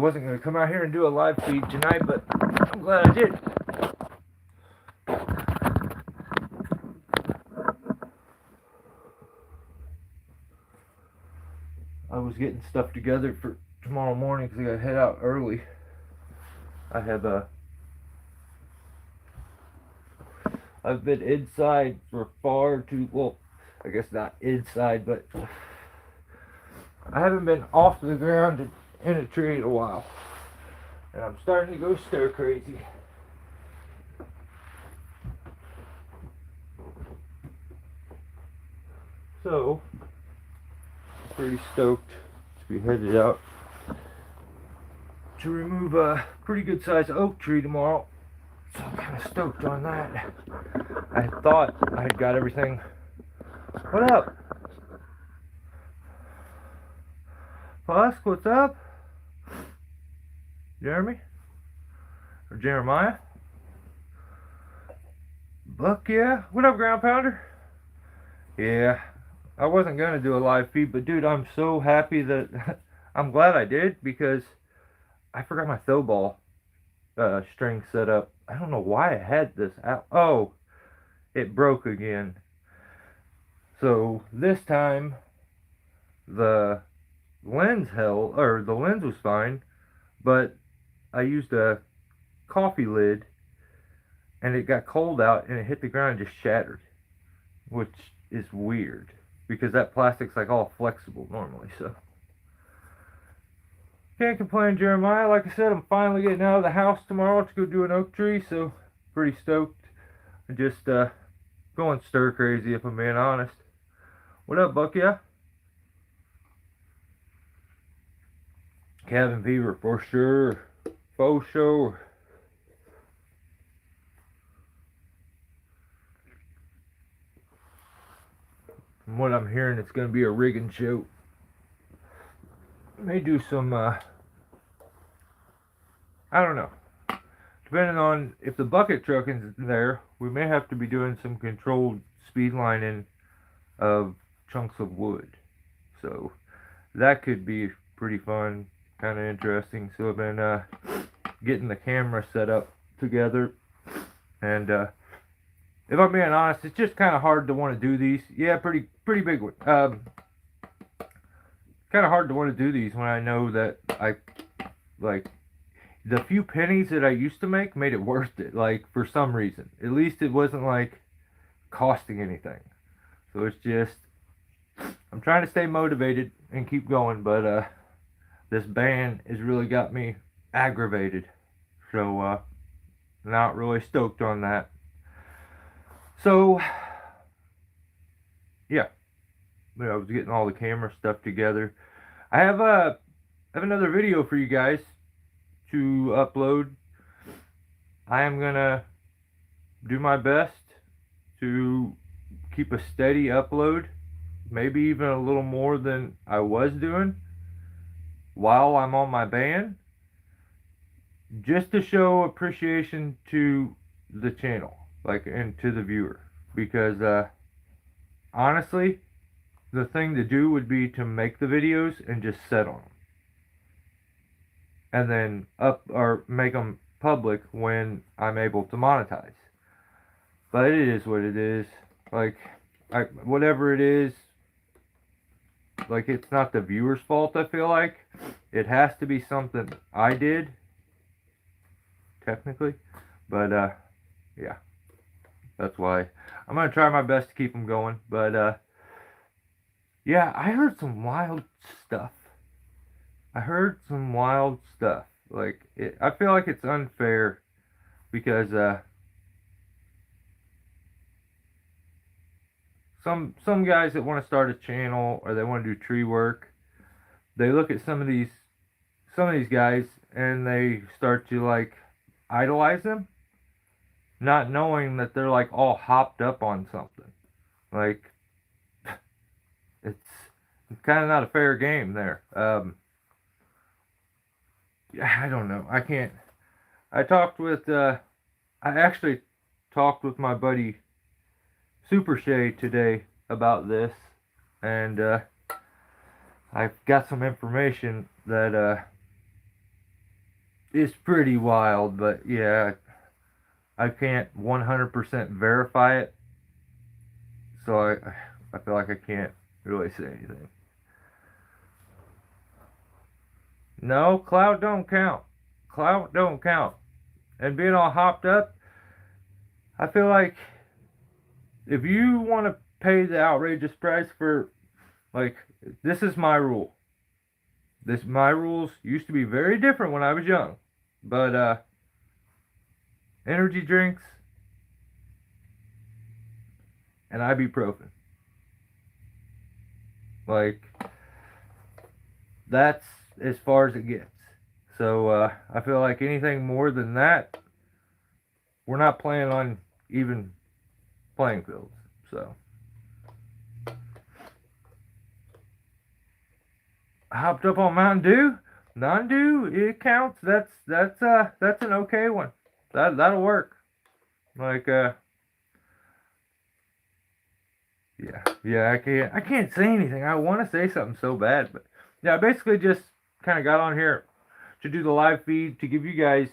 wasn't going to come out here and do a live feed tonight, but I'm glad I did. I was getting stuff together for tomorrow morning because I got to head out early. I have I've been inside for far too, well, I guess not inside, but I haven't been off the ground in a tree in a while. And I'm starting to go stir crazy. So, I'm pretty stoked to be headed out to remove a pretty good sized oak tree tomorrow. So I'm kind of stoked on that. I thought I had got everything. What up? Husk, what's up? Jeremy? Or Jeremiah? Buck, yeah? What up, Ground Pounder? Yeah, I wasn't going to do a live feed, but dude, I'm so happy that I'm glad I did, because I forgot my throw ball string set up. I don't know why I had this out. Oh, it broke again. So this time the lens held, or the lens was fine, but I used a coffee lid and it got cold out and it hit the ground and just shattered, which is weird because that plastic's like all flexible normally. So can't complain, Jeremiah. Like I said, I'm finally getting out of the house tomorrow to go do an oak tree, so pretty stoked. I'm just going stir crazy, if I'm being honest. What up, Buck? Yeah? Cabin fever for sure. For sure. From what I'm hearing, it's going to be a rigging show. May do some, I don't know. Depending on if the bucket truck is there, we may have to be doing some controlled speed lining of chunks of wood. So that could be pretty fun, kind of interesting. So I've been getting the camera set up together, and if I'm being honest, it's just kind of hard to want to do these. Yeah, pretty big one. Kind of hard to want to do these when I know that I like the few pennies that I used to make made it worth it. Like, for some reason, at least it wasn't like costing anything. So it's just, I'm trying to stay motivated and keep going, but this ban has really got me aggravated. So not really stoked on that. So yeah, I was getting all the camera stuff together. I have another video for you guys to upload. I am gonna do my best to keep a steady upload, maybe even a little more than I was doing while I'm on my ban, just to show appreciation to the channel, like, and to the viewer, because honestly, the thing to do would be to make the videos and just set on them, and then make them public when I'm able to monetize. But it is what it is. Like, whatever it is, like, it's not the viewer's fault. I feel like it has to be something I did, technically. But yeah, that's why I'm gonna try my best to keep them going. But yeah, I heard some wild stuff. Like, I feel like it's unfair because some guys that want to start a channel or they want to do tree work, they look at some of these guys and they start to like idolize them, not knowing that they're like all hopped up on something. Like, it's kind of not a fair game there. I don't know. I can't. I actually talked with my buddy Super Shay today about this, and I've got some information that is pretty wild, but yeah, I can't 100% verify it, so I feel like I can't really say anything. No, clout don't count. Clout don't count. And being all hopped up, I feel like if you want to pay the outrageous price for, like, this is my rule. My rules used to be very different when I was young, but energy drinks and ibuprofen, like, that's as far as it gets. So I feel like anything more than that, we're not playing on even playing fields. So I hopped up on Mountain Dew. Mountain Dew, it counts. That's an okay one. That'll work. Like yeah, I can't say anything. I want to say something so bad, but yeah, I basically just kind of got on here to do the live feed to give you guys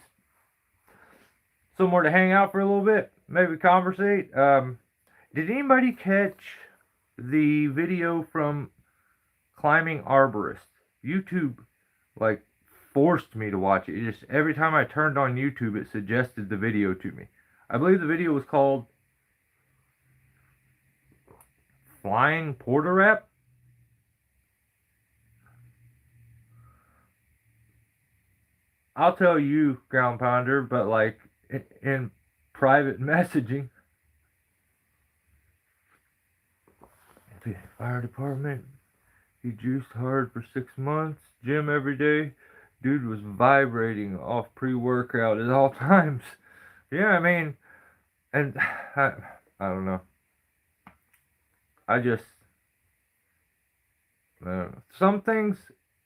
somewhere to hang out for a little bit, maybe conversate. Did anybody catch the video from Climbing Arborist? YouTube, like, forced me to watch it. It just, every time I turned on YouTube, it suggested the video to me. I believe the video was called Flying Porter Wrap. I'll tell you, Ground Pounder, but like in private messaging, fire department, he juiced hard for 6 months, gym every day. Dude was vibrating off pre-workout at all times. Yeah, I mean, and I don't know. I just, I don't know. Some things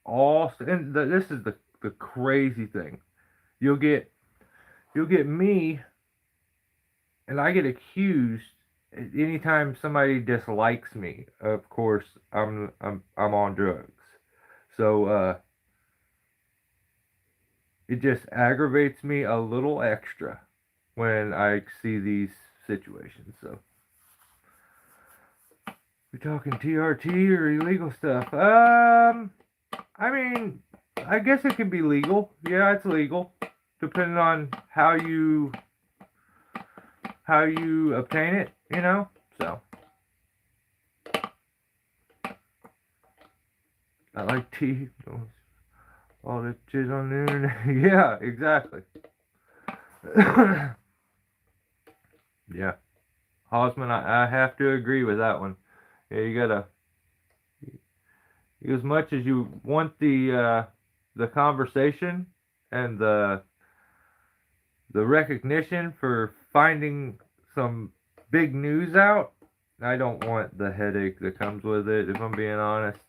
and this is the crazy thing. You'll get me, and I get accused anytime somebody dislikes me. Of course, I'm on drugs, so it just aggravates me a little extra when I see these situations. So we talking TRT or illegal stuff? I mean, I guess it can be legal. Yeah, it's legal, depending on how you obtain it, you know? So I like tea. All that shit on the internet. Yeah, exactly. Yeah. Hosman, I have to agree with that one. Yeah, you gotta, as much as you want the conversation and the recognition for finding some big news out, I don't want the headache that comes with it, if I'm being honest.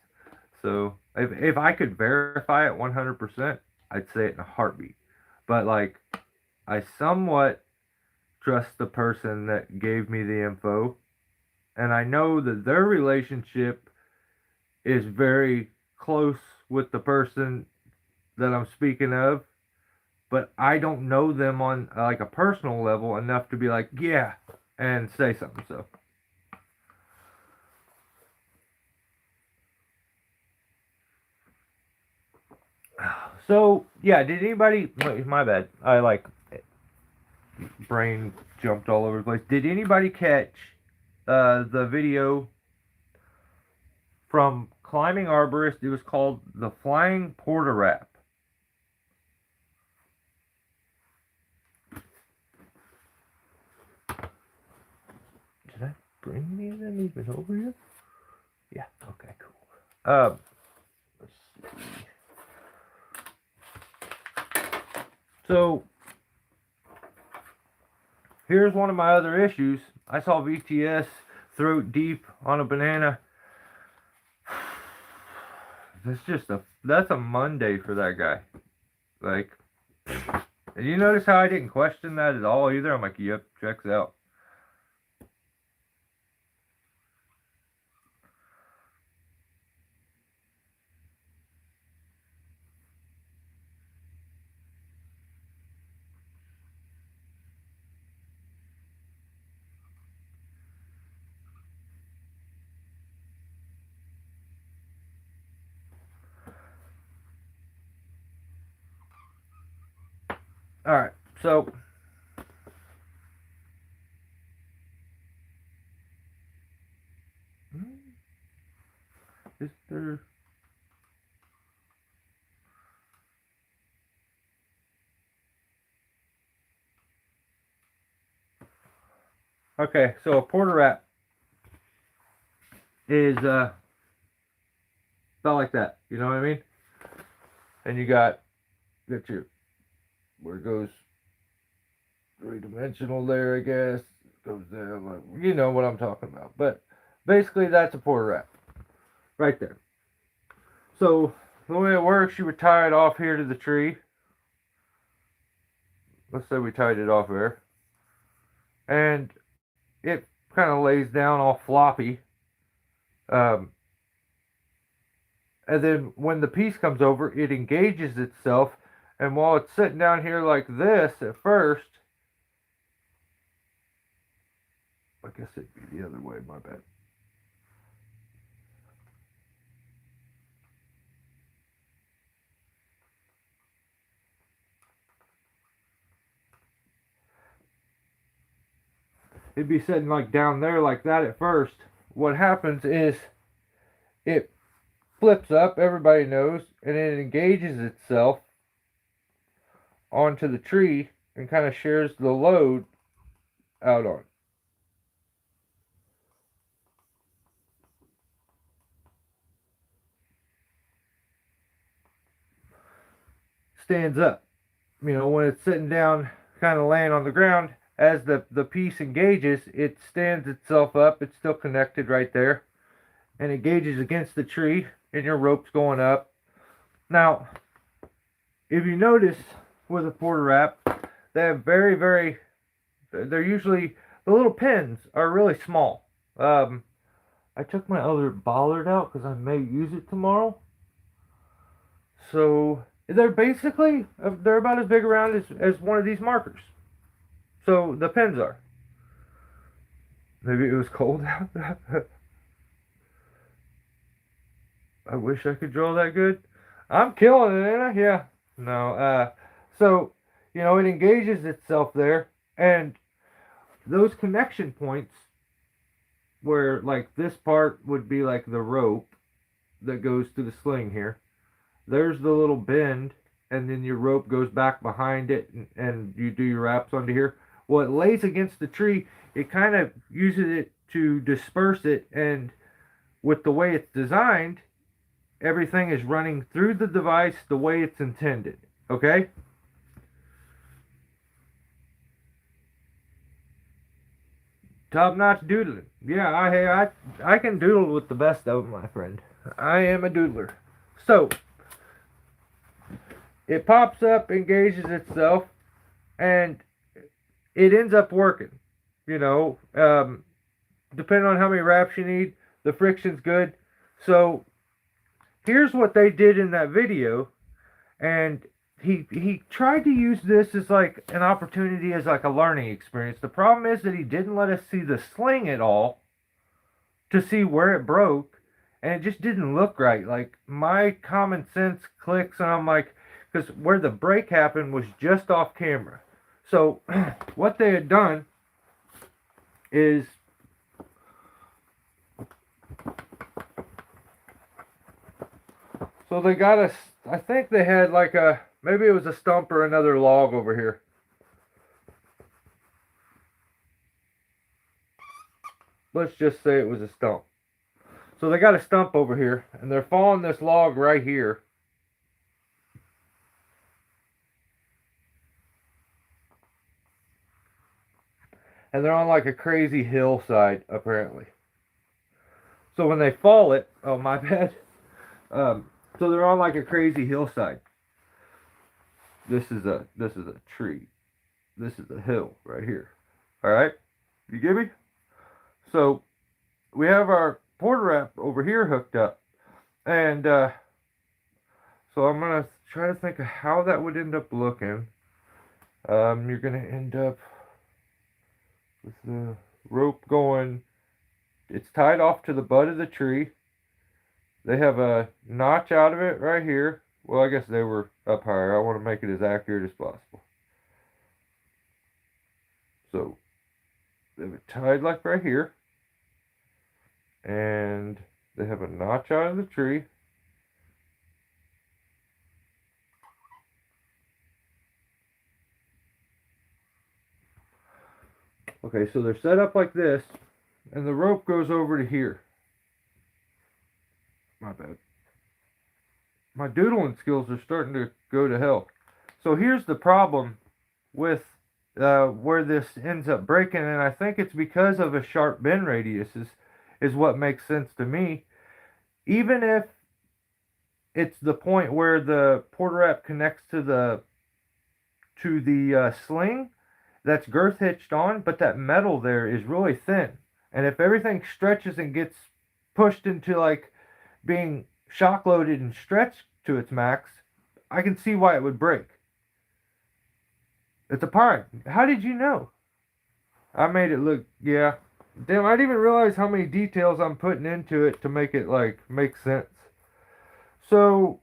So if I could verify it 100%, I'd say it in a heartbeat. But like, I somewhat trust the person that gave me the info, and I know that their relationship is very close with the person that I'm speaking of, but I don't know them on like a personal level enough to be like, yeah, and say something. So yeah, did anybody? My bad. I like brain jumped all over the place. Did anybody catch the video from Climbing Arborist? It was called the Flying Porter Wrap. Did I bring any of them even over here? Yeah. Okay. Cool. Let's see. So here's one of my other issues. I saw VTS throat deep on a banana. That's a Monday for that guy. Like, and you notice how I didn't question that at all either? I'm like, yep, checks out. Alright, so is there... Okay, so a porta wrap is about like that, you know what I mean? And you got your, where it goes three-dimensional there, I guess. It goes down, like, you know what I'm talking about. But basically that's a porta wrap right there. So the way it works, you would tie it off here to the tree. Let's say we tied it off there. And it kind of lays down all floppy. And then when the piece comes over, it engages itself. And while it's sitting down here like this at first, I guess it'd be the other way, my bad. It'd be sitting like down there like that at first. What happens is it flips up, everybody knows, and it engages itself onto the tree and kind of shares the load out on. Stands up. You know, when it's sitting down, kind of laying on the ground, as the piece engages, it stands itself up. It's still connected right there. And it engages against the tree, and your rope's going up. Now, if you notice with a porta wrap, they have they're usually, the little pins are really small. I took my other bollard out because I may use it tomorrow. So they're basically, they're about as big around as one of these markers. So the pins are. Maybe it was cold out. I wish I could draw that good. I'm killing it, ain't I? Yeah. No. So, you know, it engages itself there. And those connection points where, like, this part would be like the rope that goes to the sling here. There's the little bend, and then your rope goes back behind it, and you do your wraps onto here. Well, it lays against the tree. It kind of uses it to disperse it, and with the way it's designed, everything is running through the device the way it's intended. Okay? Top-notch doodling. Yeah, I can doodle with the best of them, my friend. I am a doodler. So, it pops up, engages itself, and it ends up working. You know, depending on how many wraps you need, the friction's good. So, here's what they did in that video, and he tried to use this as like an opportunity, as like a learning experience. The problem is that he didn't let us see the sling at all to see where it broke, and it just didn't look right. Like, my common sense clicks, and I'm like, because where the break happened was just off camera. So what they had done is, so they got us, I think they had like a, maybe it was a stump or another log over here. Let's just say it was a stump. So they got a stump over here, and they're following this log right here. And they're on like a crazy hillside, apparently. So when they fall it, oh my bad. So they're on like a crazy hillside. This is a tree. This is a hill right here. All right, you get me? So we have our porta wrap over here hooked up, and so I'm gonna try to think of how that would end up looking. You're gonna end up with the rope going, it's tied off to the butt of the tree. They have a notch out of it right here. Well, I guess they were up higher. I want to make it as accurate as possible. So they have it tied like right here, and they have a notch out of the tree. Okay, so they're set up like this, and the rope goes over to here. My bad. My doodling skills are starting to go to hell. So here's the problem with where this ends up breaking, and I think it's because of a sharp bend radius is what makes sense to me. Even if it's the point where the porta wrap connects to the sling that's girth hitched on, but that metal there is really thin, and if everything stretches and gets pushed into like being shock loaded and stretched to its max, I can see why it would break. It's a part. How did you know? I made it look, yeah. Damn, I didn't even realize how many details I'm putting into it to make it like make sense. So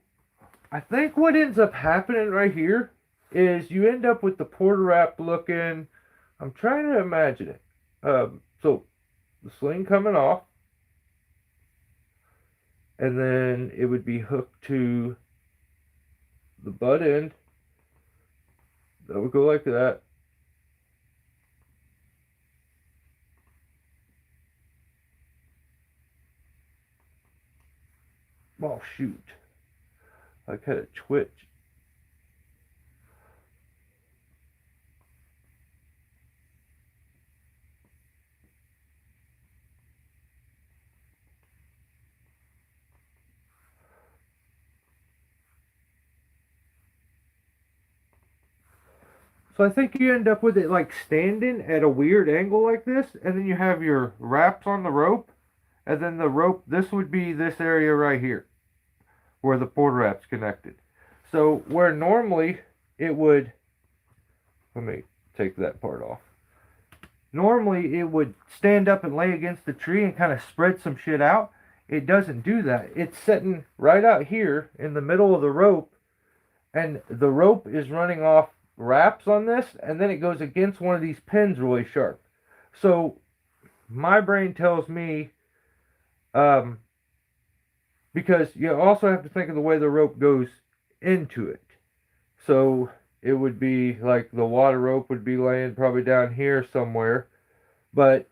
I think what ends up happening right here is you end up with the porta wrap looking, I'm trying to imagine it. So the sling coming off, and then it would be hooked to the butt end. That would go like that. Oh shoot. I kind of twitch. So I think you end up with it like standing at a weird angle like this, and then you have your wraps on the rope, and then the rope, this would be this area right here, where the porta wrap's connected. So where normally it would, let me take that part off. Normally it would stand up and lay against the tree and kind of spread some shit out. It doesn't do that. It's sitting right out here in the middle of the rope, and the rope is running off wraps on this, and then it goes against one of these pins really sharp. So my brain tells me, because you also have to think of the way the rope goes into it. So it would be like the water rope would be laying probably down here somewhere, but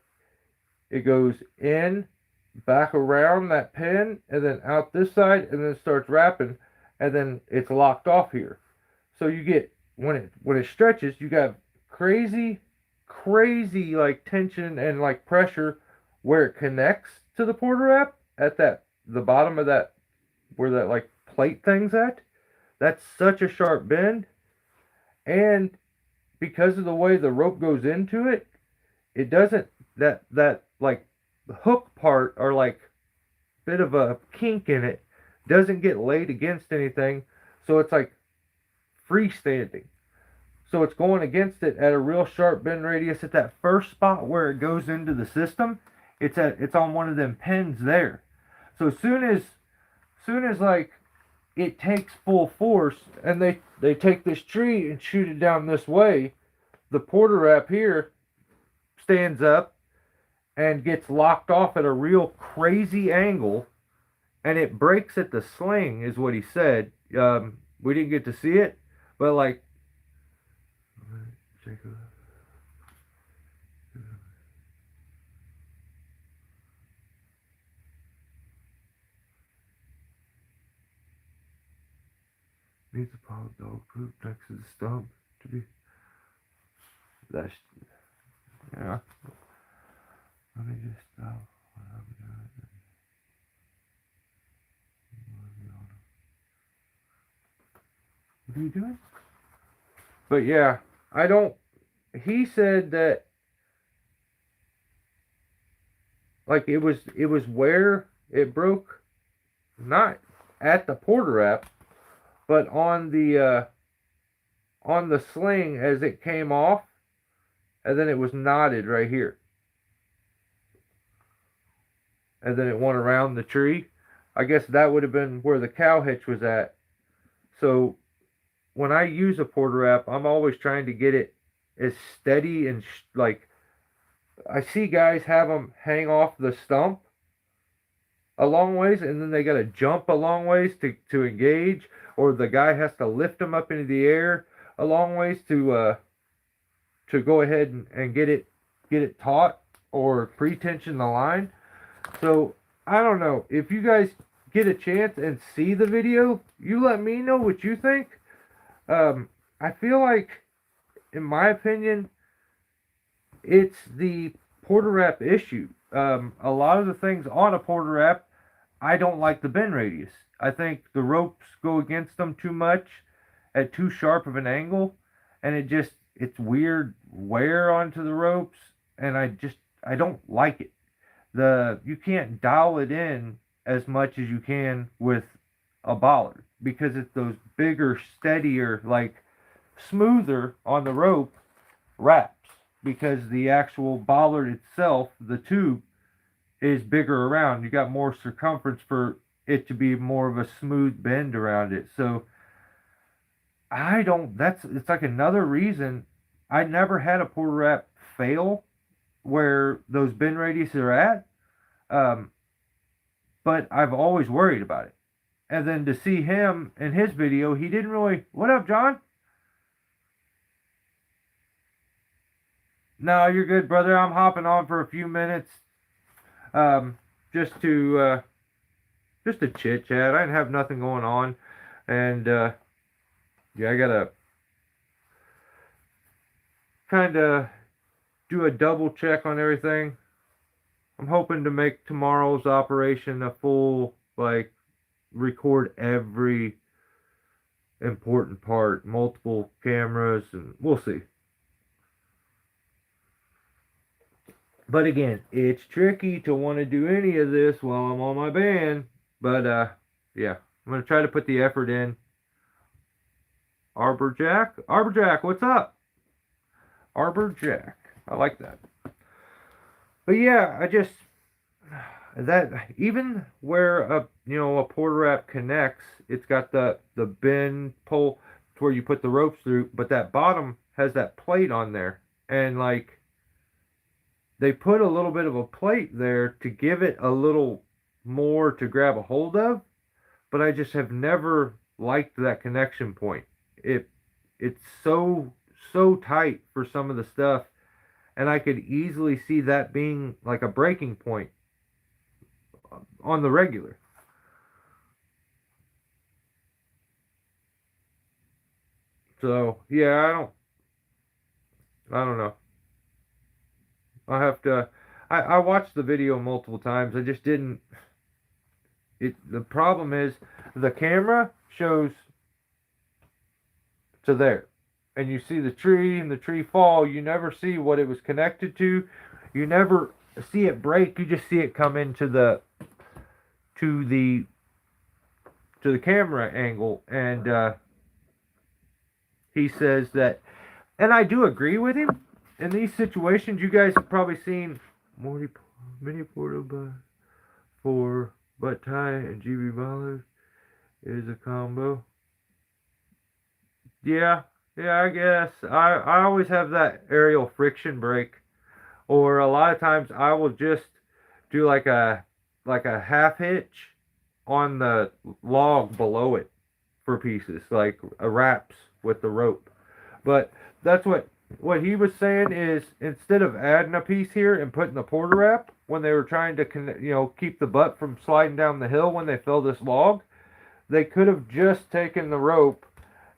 it goes in, back around that pin, and then out this side, and then it starts wrapping, and then it's locked off here. So you get, when it stretches, you got crazy like tension and like pressure where it connects to the porta wrap at the bottom of that, where that like plate thing's at. That's such a sharp bend, and because of the way the rope goes into it, it doesn't, that like the hook part, or like bit of a kink in it, doesn't get laid against anything, so it's like freestanding. So it's going against it at a real sharp bend radius at that first spot where it goes into the system. It's on one of them pins there. So as soon as like it takes full force, and they take this tree and shoot it down this way, the porta wrap here stands up and gets locked off at a real crazy angle, and it breaks at the sling, is what he said. We didn't get to see it, but like, needs a pile of dog poop next to the stump to be. That's, yeah. Let me just stop what I'm doing. What are you doing? But yeah, I don't. He said that like it was where it broke, not at the porta wrap, but on the sling as it came off, and then it was knotted right here, and then it went around the tree. I guess that would have been where the cow hitch was at. So when I use a porta wrap, I'm always trying to get it as steady and like I see guys have them hang off the stump a long ways, and then they got to jump a long ways to engage, or the guy has to lift them up into the air a long ways to go ahead and get it taut or pre-tension the line. So I don't know if you guys get a chance and see the video, you let me know what you think. I feel like, in my opinion, it's the porter wrap issue. A lot of the things on a porter wrap, I don't like the bend radius. I think the ropes go against them too much at too sharp of an angle, and it's weird wear onto the ropes, and I don't like it. You can't dial it in as much as you can with a bollard because it's those bigger, steadier, like smoother on the rope wraps, because the actual bollard itself, the tube, is bigger around. You got more circumference for it to be more of a smooth bend around it. So I don't. It's like another reason I never had a porter wrap fail where those bend radiuses are at. Um, but I've always worried about it. And then to see him in his video, he didn't really. What up, John? No, you're good, brother. I'm hopping on for a few minutes, um, just to chit chat. I didn't have nothing going on, and yeah, I gotta kind of do a double check on everything. I'm hoping to make tomorrow's operation a full, like, record every important part, multiple cameras, and we'll see. But again, it's tricky to want to do any of this while I'm on my band. But yeah, I'm gonna try to put the effort in. Arbor Jack, what's up? Arbor Jack, I like that. But yeah, I just that even where a porter wrap connects, it's got the bend pole to where you put the ropes through, but that bottom has that plate on there, and like they put a little bit of a plate there to give it a little more to grab a hold of, but I just have never liked that connection point. It's so tight for some of the stuff, and I could easily see that being like a breaking point on the regular. So yeah, I don't know. I have to. I watched the video multiple times. I just didn't. The problem is the camera shows to there, and you see the tree and the tree fall. You never see what it was connected to. You never see it break. You just see it come into to the to the camera angle, and he says that, and I do agree with him. In these situations, you guys have probably seen mini portal by for butt tie and GB Ballers is a combo. Yeah, yeah, I guess. I always have that aerial friction brake, or a lot of times I will just do like a half hitch on the log below it for pieces, like a wraps with the rope. But that's what he was saying is, instead of adding a piece here and putting the porter wrap when they were trying to keep the butt from sliding down the hill when they fill this log, they could have just taken the rope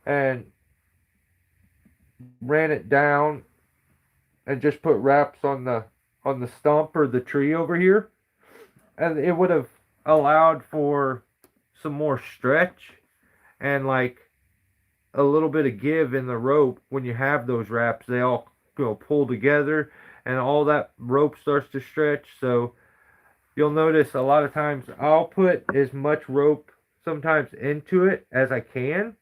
and ran it down and just put wraps on the stump or the tree over here, and it would have allowed for some more stretch and like a little bit of give in the rope. When you have those wraps, they all pull together, and all that rope starts to stretch. So you'll notice a lot of times I'll put as much rope sometimes into it as I can.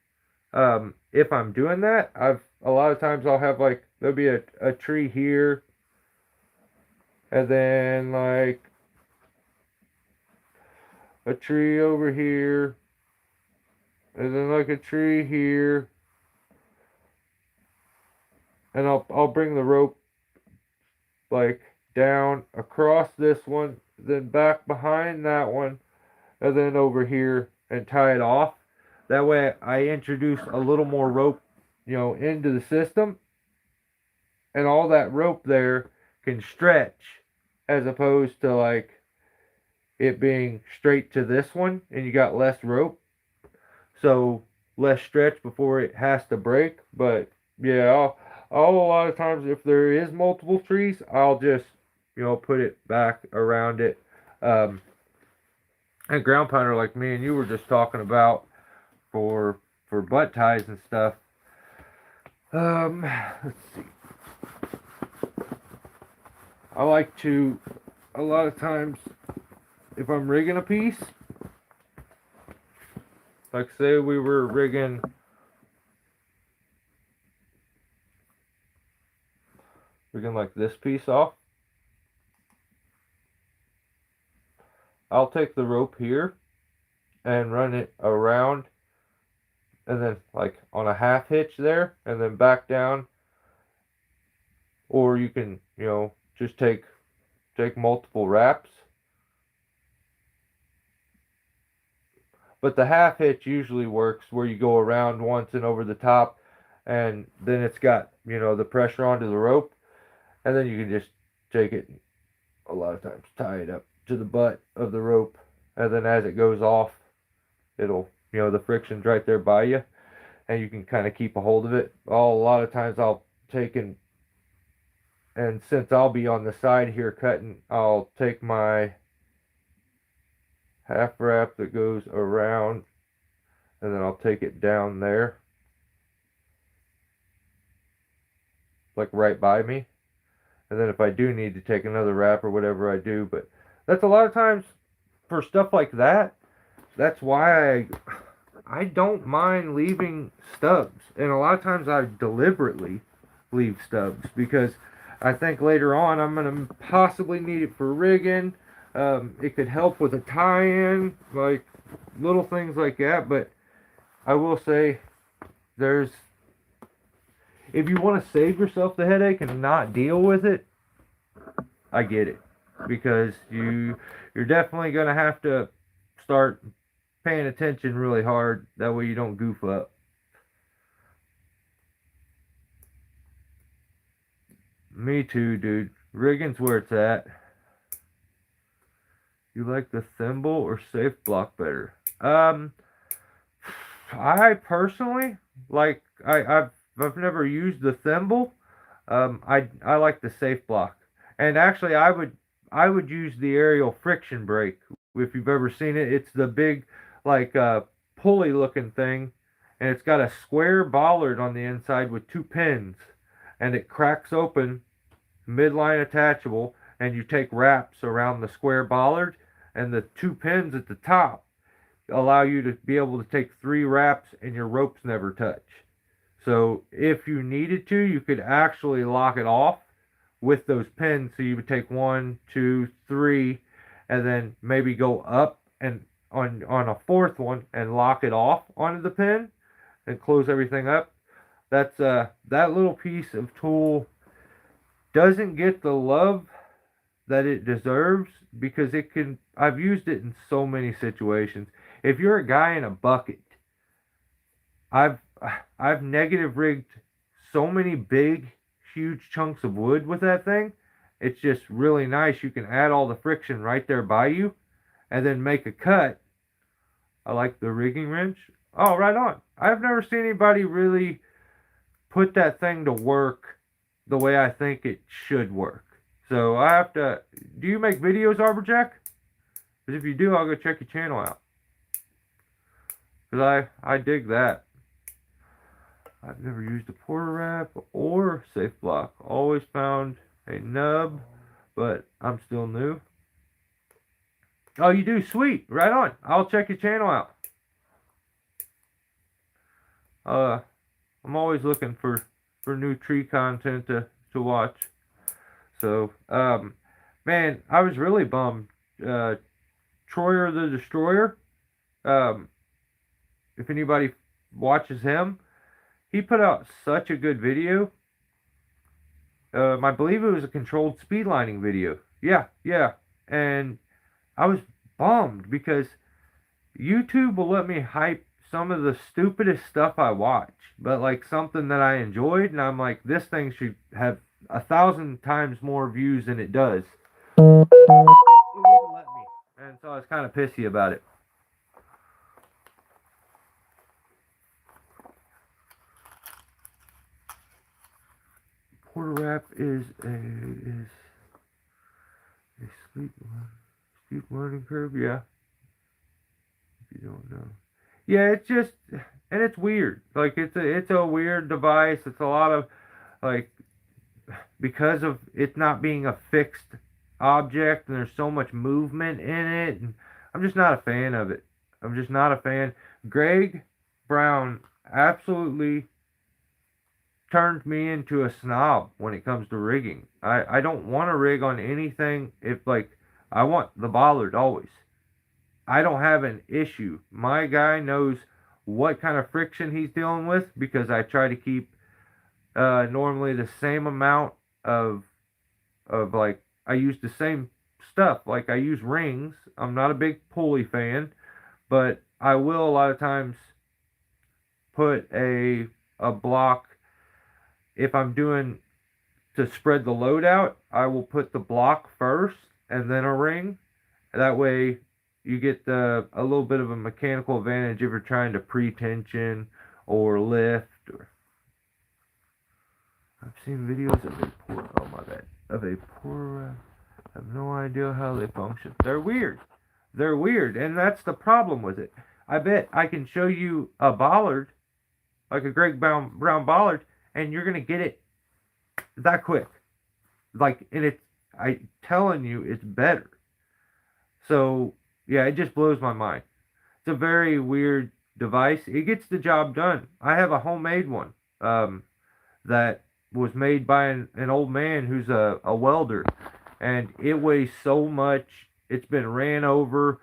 If I'm doing that, a lot of times I'll have, like, there'll be a tree here, and then like a tree over here, and then like a tree here, and I'll bring the rope like down across this one, then back behind that one, and then over here and tie it off. That way I introduce a little more rope, into the system, and all that rope there can stretch as opposed to like it being straight to this one and you got less rope. So less stretch before it has to break. But yeah, I'll a lot of times if there is multiple trees, I'll just put it back around it. And ground pounder like me and you were just talking about for butt ties and stuff. Let's see. I like to a lot of times if I'm rigging a piece, like say we were rigging like this piece off, I'll take the rope here and run it around and then like on a half hitch there and then back down, or you can just take multiple wraps. But the half hitch usually works where you go around once and over the top, and then it's got the pressure onto the rope, and then you can just take it, a lot of times tie it up to the butt of the rope, and then as it goes off, it'll the friction's right there by you, and you can kind of keep a hold of it. A lot of times I'll take and since I'll be on the side here cutting, I'll take my half wrap that goes around and then I'll take it down there like right by me, and then if I do need to take another wrap or whatever I do. But that's a lot of times for stuff like that. That's why I don't mind leaving stubs, and a lot of times I deliberately leave stubs because I think later on I'm going to possibly need it for rigging. It could help with a tie-in, like little things like that. But I will say, if you want to save yourself the headache and not deal with it, I get it, because you're definitely going to have to start paying attention really hard. That way you don't goof up. Me too, dude. Rigging's where it's at. You like the thimble or safe block better? I personally like. I've never used the thimble. I like the safe block, and actually I would use the aerial friction brake if you've ever seen it. It's the big like pulley looking thing, and it's got a square bollard on the inside with two pins, and it cracks open, midline attachable, and you take wraps around the square bollard, and the two pins at the top allow you to be able to take 3 wraps and your ropes never touch. So if you needed to, you could actually lock it off with those pins. So you would take 1, 2, 3, and then maybe go up and on a fourth one and lock it off onto the pin and close everything up. That's that little piece of tool doesn't get the love that it deserves, because I've used it in so many situations. If you're a guy in a bucket, I've negative rigged so many big, huge chunks of wood with that thing. It's just really nice. You can add all the friction right there by you and then make a cut. I like the rigging wrench. Oh, right on. I've never seen anybody really put that thing to work the way I think it should work. So I have to. Do you make videos, Arborjack? Because if you do, I'll go check your channel out. Because I dig that. I've never used a porter wrap or safe block. Always found a nub, but I'm still new. Oh, you do? Sweet. Right on. I'll check your channel out. I'm always looking for new tree content to watch. So, man, I was really bummed. Troyer the Destroyer, if anybody watches him, he put out such a good video. I believe it was a controlled speed lining video. Yeah, yeah. And I was bummed because YouTube will let me hype some of the stupidest stuff I watch, but like something that I enjoyed, and I'm like, this thing should have 1,000 times more views than it does. It wouldn't let me, and so I was kind of pissy about it. Porter wrap is a steep learning curve. Yeah, if you don't know. Yeah, it's just, and it's weird. Like it's a weird device. It's a lot of like, because of it not being a fixed object and there's so much movement in it, and I'm just not a fan of it. I'm just not a fan. Greg Brown absolutely turned me into a snob when it comes to rigging. I don't want to rig on anything if like I want the bollard always. I don't have an issue. My guy knows what kind of friction he's dealing with because I try to keep normally the same amount of like, I use the same stuff. Like I use rings. I'm not a big pulley fan, but I will a lot of times put a block. If I'm doing to spread the load out, I will put the block first and then a ring. That way you get a little bit of a mechanical advantage if you're trying to pre-tension or lift. I've seen videos of a pour. I have no idea how they function. They're weird. They're weird, and that's the problem with it. I bet I can show you a bollard, like a Greg Brown bollard, and you're gonna get it that quick. Like, and I'm telling you, it's better. So yeah, it just blows my mind. It's a very weird device. It gets the job done. I have a homemade one that was made by an old man who's a welder, and it weighs so much. It's been ran over,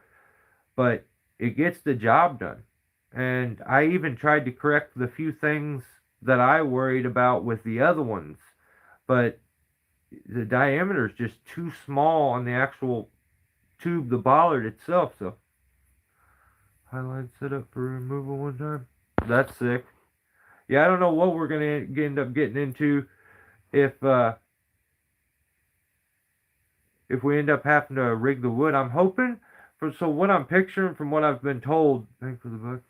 but it gets the job done. And I even tried to correct the few things that I worried about with the other ones, but the diameter is just too small on the actual tube, the bollard itself. So highline set up for removal one time. That's sick. Yeah, I don't know what we're gonna end up getting into if we end up having to rig the wood. I'm hoping so what I'm picturing from what I've been told. Bang for the buck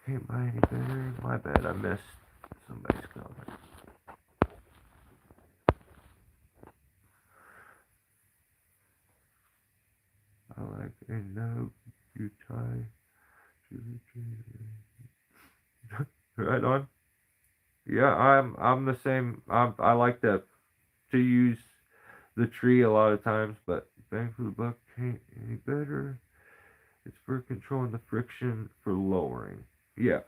can't buy any better. My bad, I missed somebody's comment. I like a note you tie to the tree. Right on. Yeah, I'm the same. I like to use the tree a lot of times, but bang for the buck ain't any better. It's for controlling the friction for lowering. Yeah.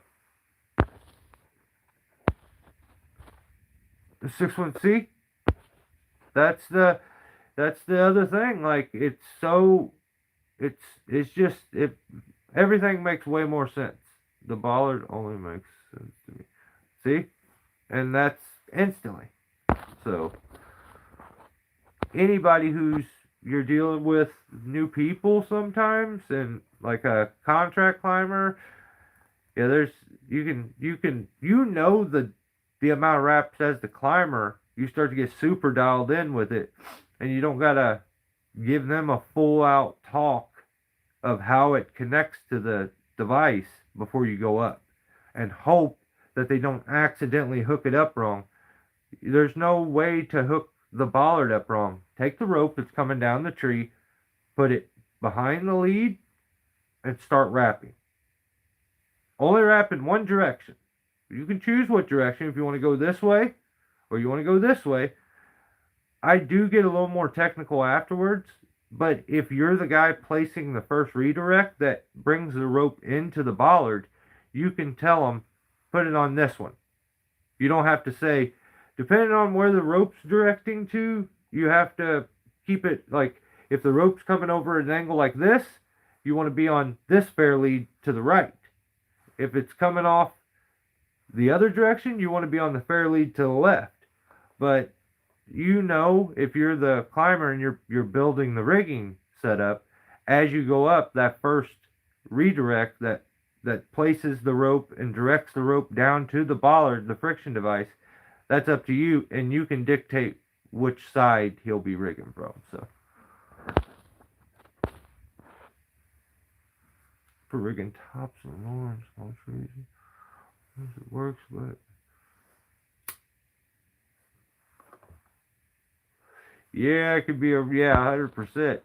The 6.1C. That's the other thing. Like it's just everything makes way more sense. The bollard only makes sense to me. See? And that's instantly. So anybody you're dealing with new people sometimes, and like a contract climber, yeah, you know the amount of reps as the climber, you start to get super dialed in with it, and you don't gotta give them a full out talk of how it connects to the device before you go up, and hope that they don't accidentally hook it up wrong. There's no way to hook the bollard up wrong. Take the rope that's coming down the tree, put it behind the lead, and start wrapping. Only wrap in one direction. You can choose what direction, if you want to go this way or you want to go this way. I do get a little more technical afterwards, but if you're the guy placing the first redirect that brings the rope into the bollard, you can tell them, put it on this one. You don't have to say, depending on where the rope's directing to, you have to keep it, like, if the rope's coming over at an angle like this, you want to be on this fair lead to the right. If it's coming off the other direction, you want to be on the fair lead to the left. But you know, if you're the climber and you're building the rigging setup, as you go up, that first redirect that places the rope and directs the rope down to the bollard, the friction device, that's up to you, and you can dictate which side he'll be rigging from. So for rigging tops and lower small trees, it works, but yeah, it could be 100%.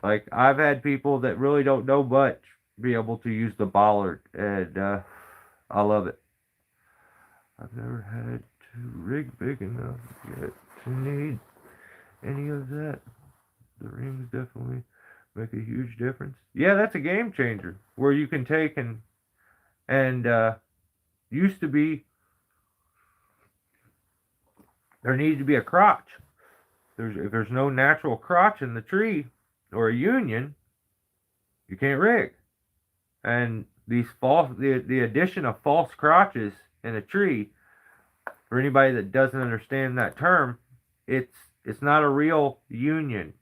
Like, I've had people that really don't know much be able to use the bollard, and I love it. I've never had to rig big enough yet to need any of that. The rings definitely make a huge difference. Yeah, that's a game changer where you can take and used to be there needed to be a crotch. If there's no natural crotch in the tree or a union, you can't rig. And the addition of false crotches in a tree, for anybody that doesn't understand that term, it's not a real union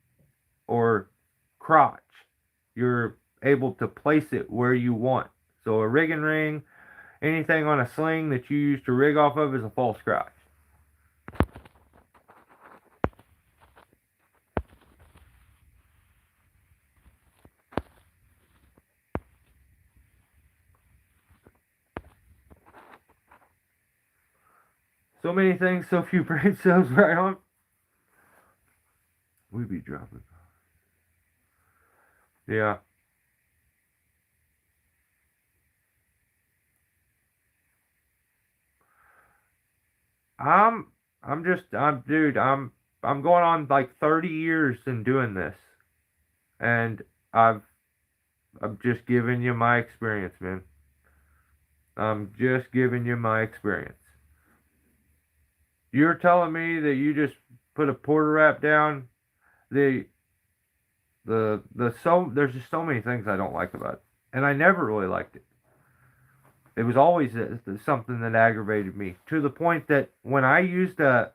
or crotch. You're able to place it where you want. So a rigging ring, anything on a sling that you use to rig off of is a false crotch. So many things, so few brain cells, right on. We be dropping. Yeah. I'm dude, I'm going on like 30 years in doing this. And I'm just giving you my experience, man. I'm just giving you my experience. You're telling me that you just put a porter wrap down. The there's just so many things I don't like about it, and I never really liked it. It was always something that aggravated me to the point that when I used a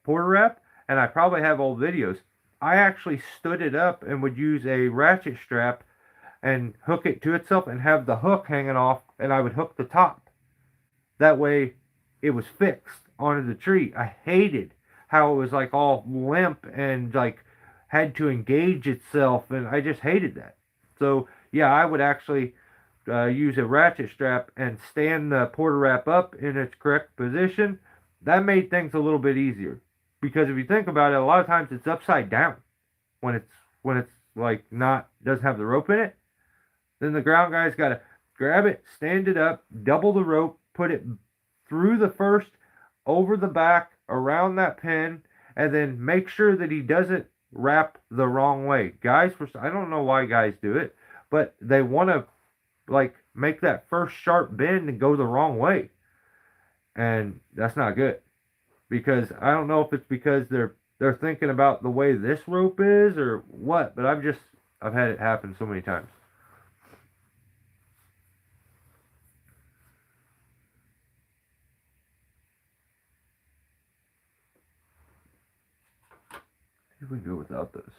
porter wrap, and I probably have old videos, I actually stood it up and would use a ratchet strap and hook it to itself and have the hook hanging off, and I would hook the top. That way it was fixed onto the tree. I hated how it was like all limp and like had to engage itself, and I just hated that. So yeah, I would actually use a ratchet strap and stand the porter wrap up in its correct position. That made things a little bit easier, because if you think about it, a lot of times it's upside down when it's like not doesn't have the rope in it. Then the ground guy's got to grab it, stand it up, double the rope, put it through the first, over the back, around that pin, and then make sure that he doesn't wrap the wrong way. Guys, I don't know why guys do it, but they want to like make that first sharp bend and go the wrong way. And that's not good. Because I don't know if it's because they're thinking about the way this rope is or what, but I've had it happen so many times. See if we can go without those.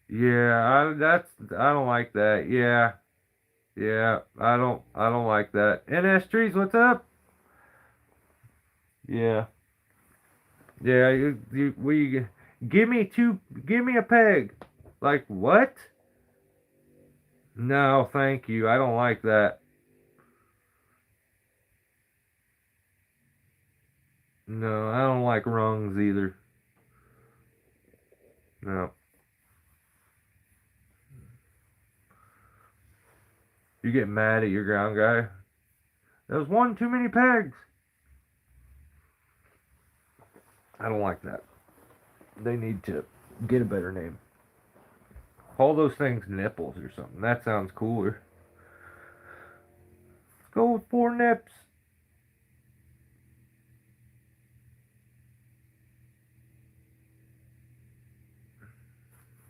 Yeah, I don't like that. Yeah, I don't like that. NS Trees, what's up? Yeah, yeah. We give me a peg. Like what? No, thank you. I don't like that. No, I don't like rungs either. No. You get mad at your ground guy. That was one too many pegs. I don't like that. They need to get a better name. Call those things nipples or something. That sounds cooler. Let's go with 4 nips.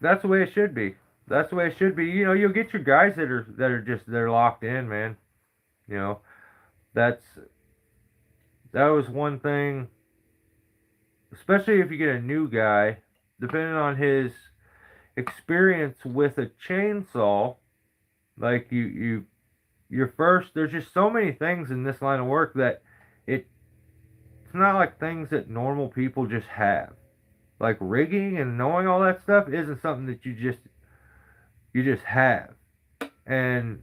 that's the way it should be. That's the way it should be. You know, you'll get your guys that are just they're locked in, man. You know, that's that was one thing, especially if you get a new guy, depending on his experience with a chainsaw. Like you're first. There's just so many things in this line of work that it's not like things that normal people just have. Like rigging and knowing all that stuff isn't something that you just have. And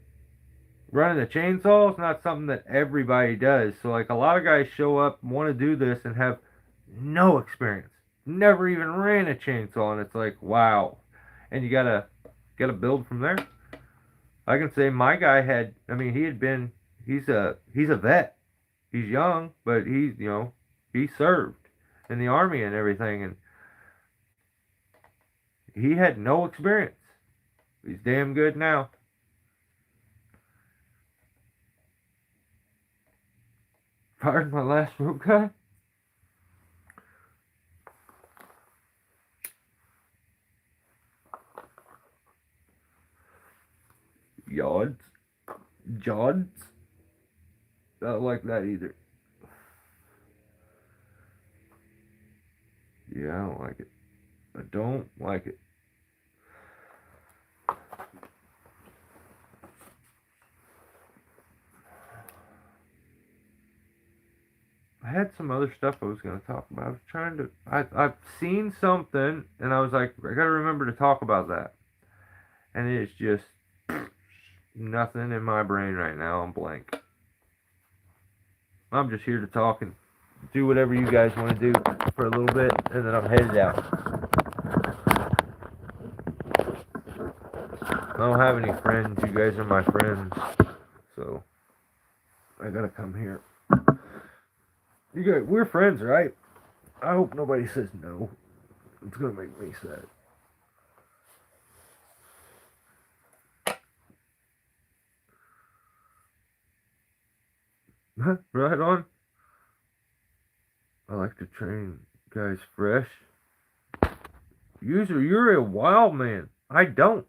running a chainsaw is not something that everybody does. So like a lot of guys show up, want to do this, and have no experience, never even ran a chainsaw, and it's like wow. And you gotta build from there. I can say my guy had. I mean, he had been. He's a vet. He's young, but he served in the army and everything, and he had no experience. He's damn good now. Fired my last rope guy. Yards. Jods. I don't like that either. Yeah, I don't like it. I don't like it. I had some other stuff I was going to talk about. I was trying to. I've seen something, and I was like, I got to remember to talk about that. And it's just nothing in my brain right now. I'm blank. I'm just here to talk and do whatever you guys want to do for a little bit, and then I'm headed out. I don't have any friends. You guys are my friends. So, I gotta come here. You guys, we're friends, right? I hope nobody says no. It's gonna make me sad. Right on. I like to train guys fresh. User, you're a wild man. I don't.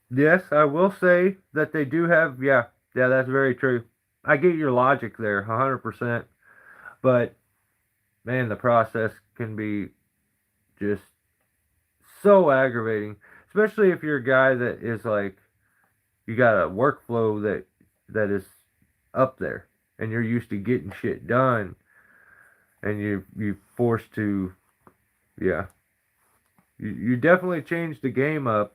Yes, I will say that they do have, yeah, that's very true. I get your logic there, 100%. But, man, the process can be just so aggravating. Especially if you're a guy that is like, you got a workflow that is up there. And you're used to getting shit done. And you're forced to, yeah. You definitely change the game up.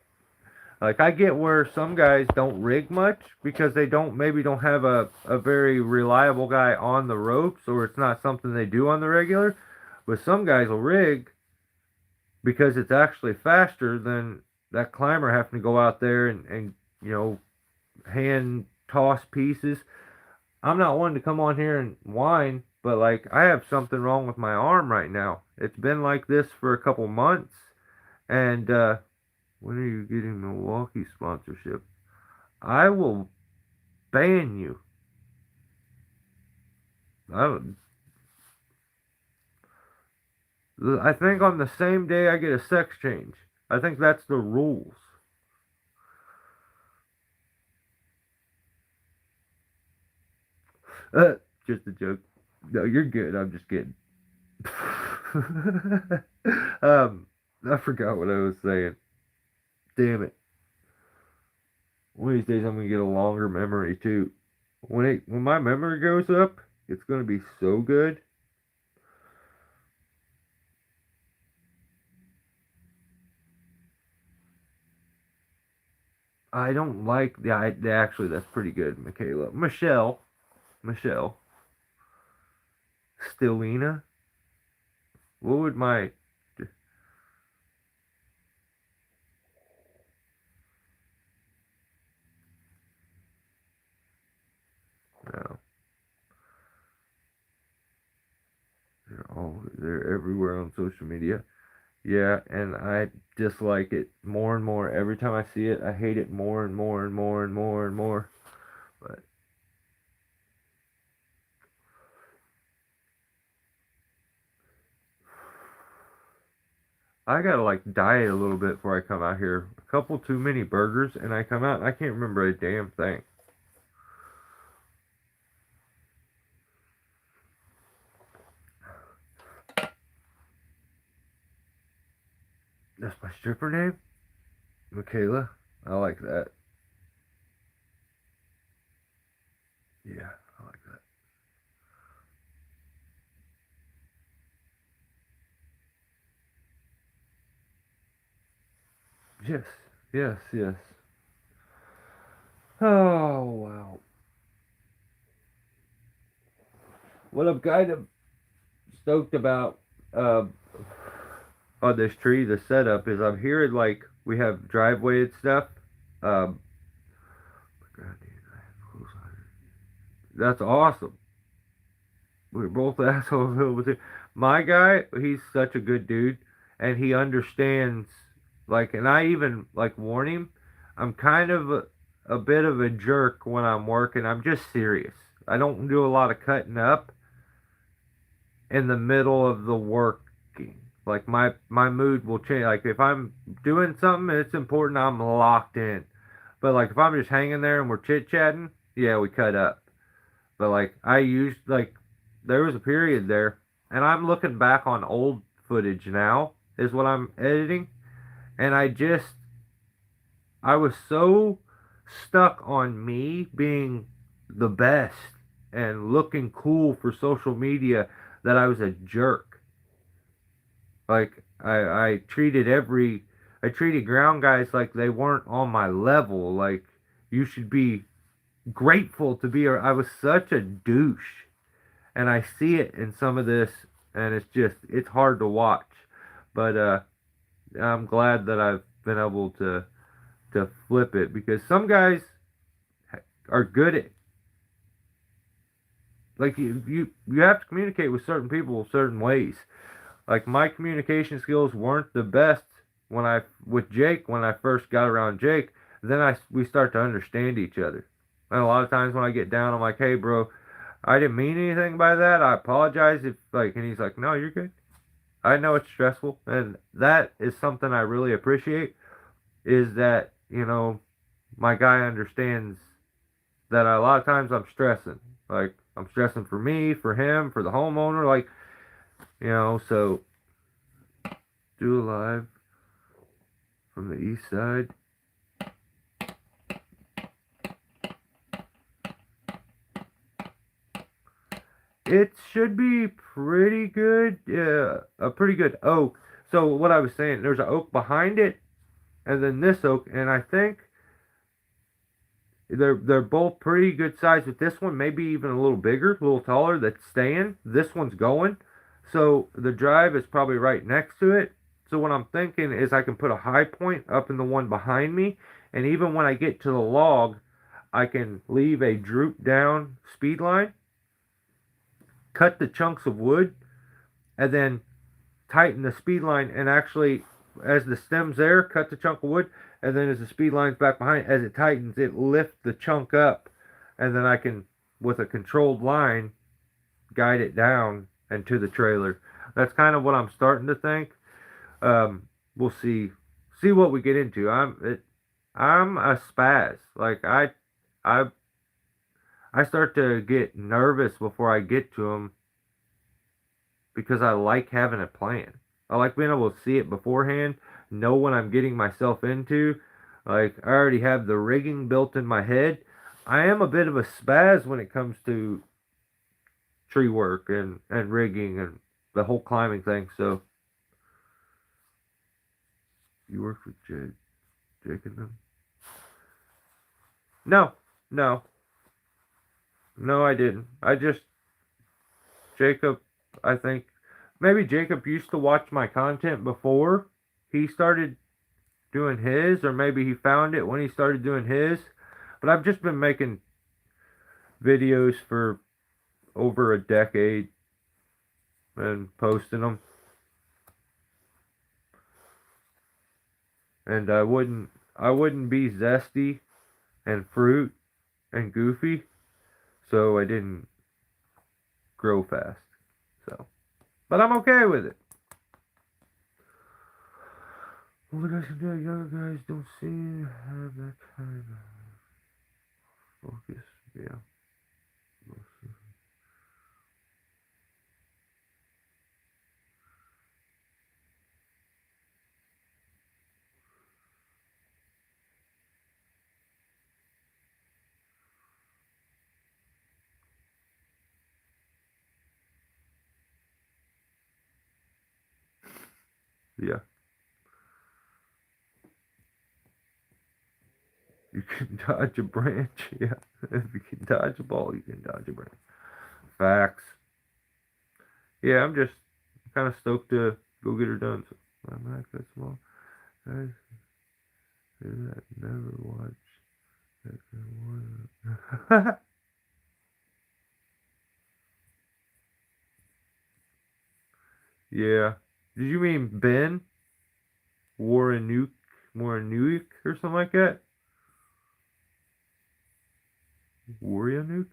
Like I get where some guys don't rig much because they maybe don't have a very reliable guy on the ropes, or it's not something they do on the regular. But some guys will rig because it's actually faster than that climber having to go out there and hand toss pieces. I'm not one to come on here and whine, but like I have something wrong with my arm right now. It's been like this for a couple months, and when are you getting Milwaukee sponsorship? I will ban you. I think on the same day I get a sex change. I think that's the rules. Just a joke. No, you're good. I'm just kidding. I forgot what I was saying. Damn it. One of these days I'm gonna get a longer memory too. When my memory goes up, it's gonna be so good. I don't like actually that's pretty good, Michaela. Michelle. Stilina. What would my no. They're everywhere on social media. Yeah, and I dislike it more and more. Every time I see it, I hate it more and more and more and more and more. But I gotta like diet a little bit before I come out here. A couple too many burgers, and I come out and I can't remember a damn thing. That's my stripper name, Michaela. I like that. Yeah, I like that. Yes, yes, yes. Oh wow. What I'm kind of stoked about uh, on this tree, the setup is I'm hearing like we have driveway and stuff. Um, that's awesome. We're both assholes. My guy, he's such a good dude, and he understands. Like, and I even like warn him. I'm kind of a bit of a jerk when I'm working. I'm just serious. I don't do a lot of cutting up in the middle of the working. Like my mood will change. Like if I'm doing something, it's important. I'm locked in. But like if I'm just hanging there and we're chit chatting, yeah, we cut up. But like I used like there was a period there, and I'm looking back on old footage now is what I'm editing, and I was so stuck on me being the best and looking cool for social media that I was a jerk. Like I treated ground guys like they weren't on my level. Like you should be grateful to be. I was such a douche, and I see it in some of this, and it's hard to watch. But I'm glad that I've been able to flip it because some guys are good at like you have to communicate with certain people certain ways. Like my communication skills weren't the best when I with Jake when I first got around Jake. Then I we start to understand each other. And a lot of times when I get down, I'm like, "Hey, bro, I didn't mean anything by that. I apologize if like." And he's like, "No, you're good. I know it's stressful." And that is something I really appreciate. Is that my guy understands that a lot of times I'm stressing. Like I'm stressing for me, for him, for the homeowner. Like so do a live from the east side. It should be pretty good. Yeah, a pretty good oak. So what I was saying, there's an oak behind it, and then this oak, and I think they're both pretty good size. But this one maybe even a little bigger, a little taller. That's staying. This one's going. So the drive is probably right next to it. So what I'm thinking is I can put a high point up in the one behind me, and even when I get to the log, I can leave a droop down speed line, cut the chunks of wood, and then tighten the speed line and actually as the stem's there, cut the chunk of wood, and then as the speed line's back behind, as it tightens, it lifts the chunk up, and then I can, with a controlled line, guide it down and to the trailer. That's kind of what I'm starting to think. We'll see what we get into. I'm a spaz. Like I I start to get nervous before I get to them because I like having a plan. I like being able to see it beforehand, know what I'm getting myself into. Like I already have the rigging built in my head. I am a bit of a spaz when it comes to tree work and rigging and the whole climbing thing. So you work with Jake and them? No, no, no, I didn't. I just Jacob. I think maybe Jacob used to watch my content before he started doing his, or maybe he found it when he started doing his. But I've just been making videos for over a decade and posting them. And I wouldn't be zesty and fruit and goofy, so I didn't grow fast. So, but I'm okay with it. Older guys can do it, younger guys don't seem to have that kind of focus. Yeah. Yeah. You can dodge a branch. Yeah. If you can dodge a ball, you can dodge a branch. Facts. Yeah, I'm just kind of stoked to go get her done. So I'm like, that's small. Guys, do that. Never watch that. Yeah. Did you mean Ben Warren Nuke or something like that? Warrior Nuke?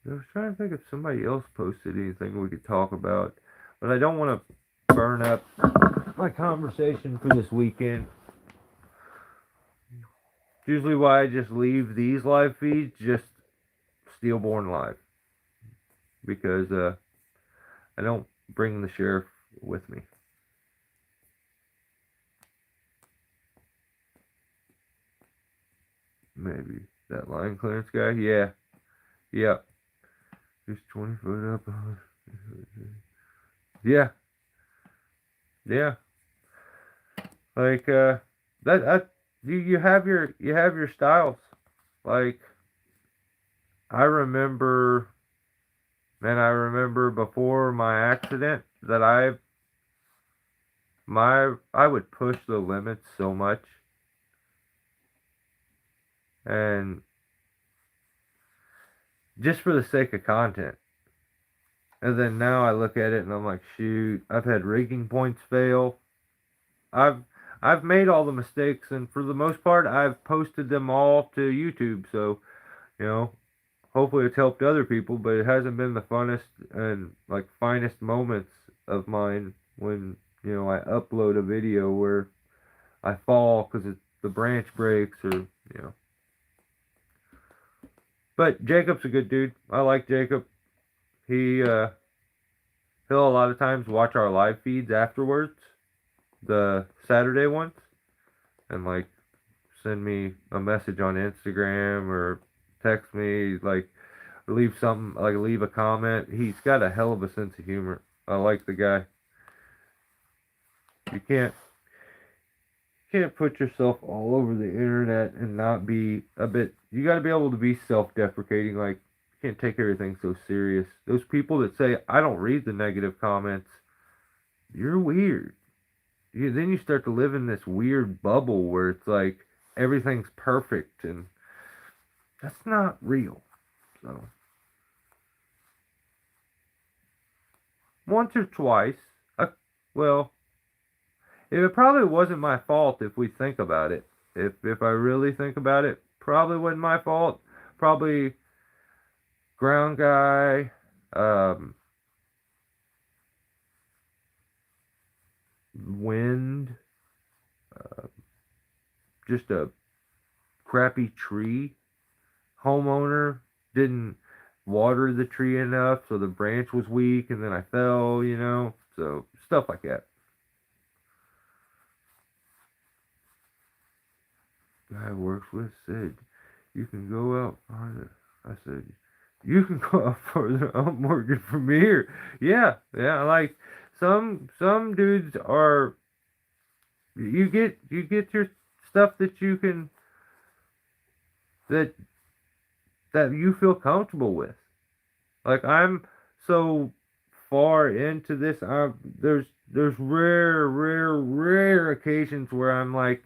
I was trying to think if somebody else posted anything we could talk about, but I don't want to burn up my conversation for this weekend. Usually why I just leave these live feeds just StihlBorn live because I don't bring the sheriff with me. Maybe that line clearance guy. Yeah, yeah. Just 20 foot up. Yeah, yeah. Like that you have your styles. Like I remember before my accident that I would push the limits so much, and just for the sake of content. And then now I look at it and I'm like, shoot, I've had rigging points fail. I've I've made all the mistakes, and for the most part I've posted them all to YouTube, so you know, hopefully it's helped other people, but it hasn't been the funnest and like finest moments of mine when I upload a video where I fall because the branch breaks or you know. But Jacob's a good dude. I like Jacob. He he'll a lot of times watch our live feeds afterwards, the Saturday ones, and like send me a message on Instagram or text me like leave a comment. He's got a hell of a sense of humor. I like the guy. You can't put yourself all over the internet and not be a bit. You got to be able to be self-deprecating. Like you can't take everything so serious. Those people that say I don't read the negative comments, you're weird. Then you start to live in this weird bubble where it's like everything's perfect, and that's not real. So once or twice, well, it probably wasn't my fault if we think about it. If I really think about it, probably wasn't my fault. Probably ground guy, wind, uh, just a crappy tree. Homeowner didn't water the tree enough, so the branch was weak, and then I fell. So stuff like that. Guy works with said, "You can go out farther." I said, "You can go out further. I'm working from here." Yeah, yeah. Like some dudes are. You get your stuff that you can that that you feel comfortable with. Like I'm so far into this. There's rare occasions where I'm like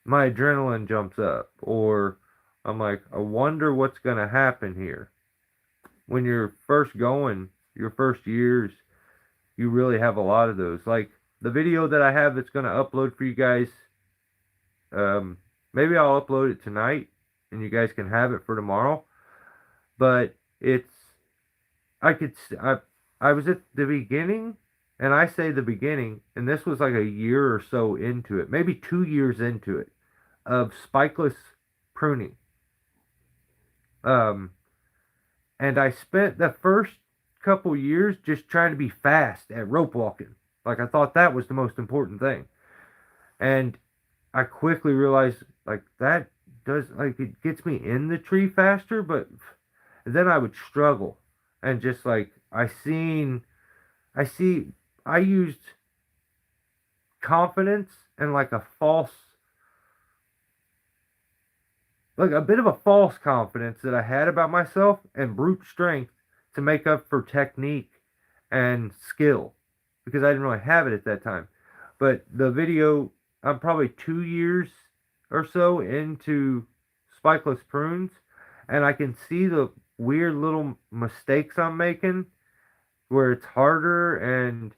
my adrenaline jumps up, or I'm like, I wonder what's gonna happen here. When you're first going, your first years, you really have a lot of those. Like the video that I have that's gonna upload for you guys, maybe I'll upload it tonight. and you guys can have it for tomorrow. But it's, I could, I was at the beginning, and I say the beginning, and this was like a year or so into it, maybe 2 years into it, of spikeless pruning. Um, and I spent the first couple years just trying to be fast at rope walking. Like I thought that was the most important thing. And I quickly realized like that does like it gets me in the tree faster, but then I would struggle and just like I see I used confidence and like a false like a bit of a false confidence that I had about myself and brute strength to make up for technique and skill because I didn't really have it at that time. But the video, I'm probably 2 years or so into spikeless prunes, and I can see the weird little mistakes I'm making where it's harder. And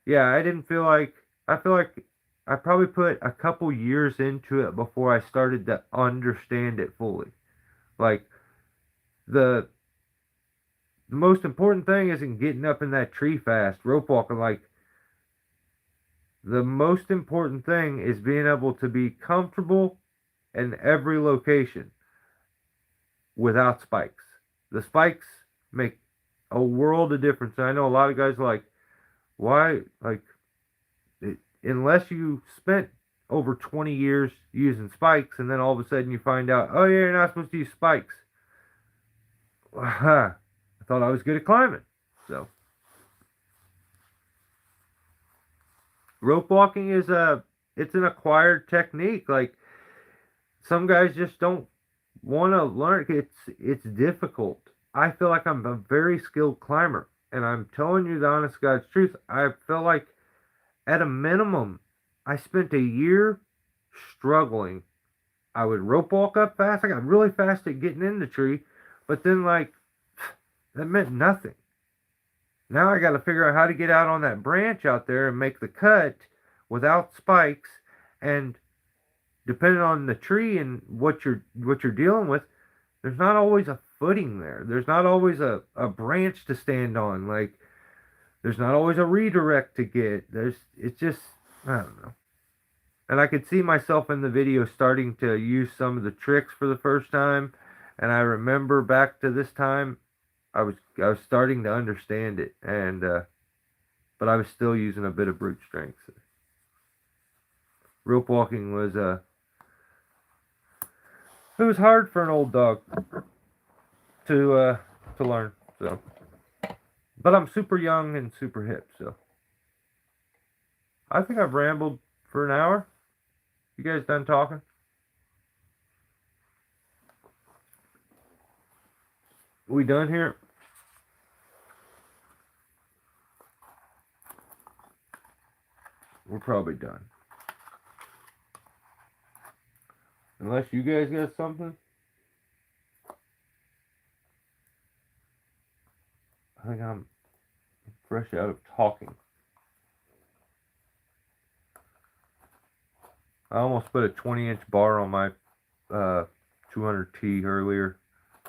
yeah, I didn't feel like, I feel like I probably put a couple years into it before I started to understand it fully. Like the the most important thing isn't getting up in that tree fast, rope walking. Like the most important thing is being able to be comfortable in every location without spikes. The spikes make a world of difference. And I know a lot of guys are like, why? Like, unless you spent over 20 years using spikes and then all of a sudden you find out, oh, yeah, you're not supposed to use spikes. I thought I was good at climbing. So, rope walking is it's an acquired technique. Like, some guys just don't want to learn. It's difficult. I feel like I'm a very skilled climber, and I'm telling you the honest God's truth. I feel like at a minimum, I spent a year struggling. I would rope walk up fast. I got really fast at getting in the tree, but then like that meant nothing. Now I got to figure out how to get out on that branch out there and make the cut without spikes. And depending on the tree and what you're dealing with, there's not always a footing there. There's not always a branch to stand on. Like there's not always a redirect to get. It's just I don't know. And I could see myself in the video starting to use some of the tricks for the first time. And I remember back to this time, I was starting to understand it, and but I was still using a bit of brute strength. Rope walking was it was hard for an old dog to learn. So, but I'm super young and super hip, so I think I've rambled for an hour. You guys done talking? We done here? We're probably done. Unless you guys got something. I think I'm fresh out of talking. I almost put a 20-inch bar on my 200T earlier.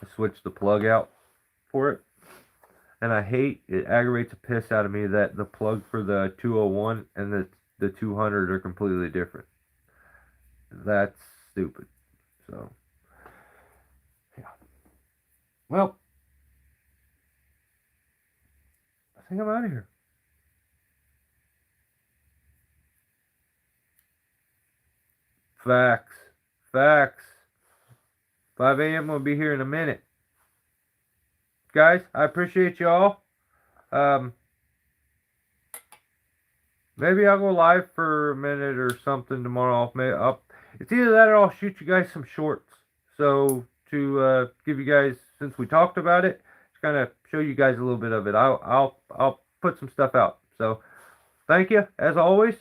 I switched the plug out for it. And I hate, it aggravates the piss out of me that the plug for the 201 and the 200 are completely different. That's stupid. So, yeah. Well, I think I'm out of here. Facts. Facts. 5 a.m. will be here in a minute. Guys, I appreciate y'all. Maybe I'll go live for a minute or something tomorrow. It's either that or I'll shoot you guys some shorts. So to give you guys, since we talked about it, to kind of show you guys a little bit of it. I'll put some stuff out. So thank you as always.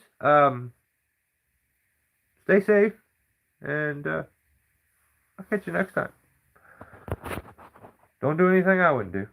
Stay safe, and I'll catch you next time. Don't do anything I wouldn't do.